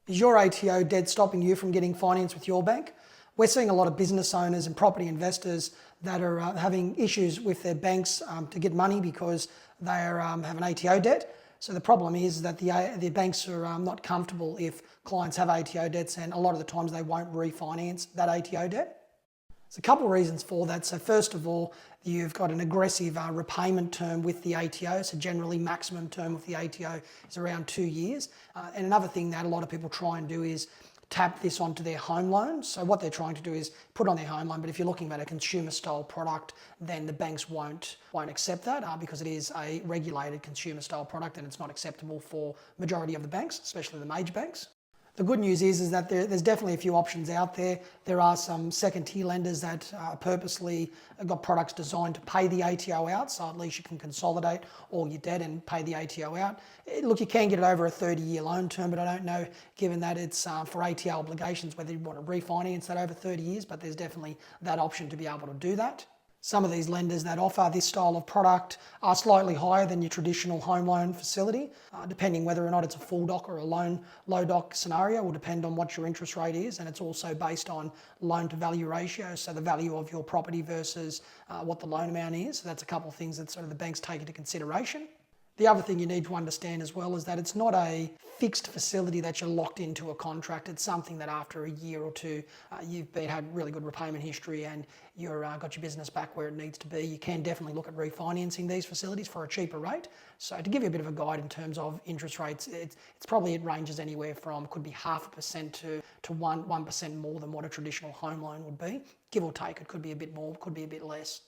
Is your ATO debt stopping you from getting finance with your bank? We're seeing a lot of business owners and property investors that are having issues with their banks to get money because they have an ATO debt. So the problem is that the banks are not comfortable if clients have ATO debts, and a lot of the times they won't refinance that ATO debt. There's a couple of reasons for that. So first of all, you've got an aggressive repayment term with the ATO. So generally maximum term with the ATO is around 2 years. And another thing that a lot of people try and do is tap this onto their home loan. So what they're trying to do is put on their home loan, but if you're looking at a consumer style product, then the banks won't accept that because it is a regulated consumer style product and it's not acceptable for majority of the banks, especially the major banks. The good news is that there's definitely a few options out there. There are some second tier lenders that purposely got products designed to pay the ATO out, so at least you can consolidate all your debt and pay the ATO out. Look, you can get it over a 30-year loan term, but I don't know, given that it's for ATO obligations, whether you want to refinance that over 30 years, but there's definitely that option to be able to do that. Some of these lenders that offer this style of product are slightly higher than your traditional home loan facility, depending whether or not it's a full doc or a low doc scenario will depend on what your interest rate is, and it's also based on loan to value ratio, so the value of your property versus what the loan amount is. So that's a couple of things that sort of the banks take into consideration. The other thing you need to understand as well is that it's not a fixed facility that you're locked into a contract. It's something that after a year or two, you've had really good repayment history and you've got your business back where it needs to be. You can definitely look at refinancing these facilities for a cheaper rate. So to give you a bit of a guide in terms of interest rates, it's probably, it ranges anywhere from, could be 0.5% to 1% more than what a traditional home loan would be. Give or take, it could be a bit more, could be a bit less.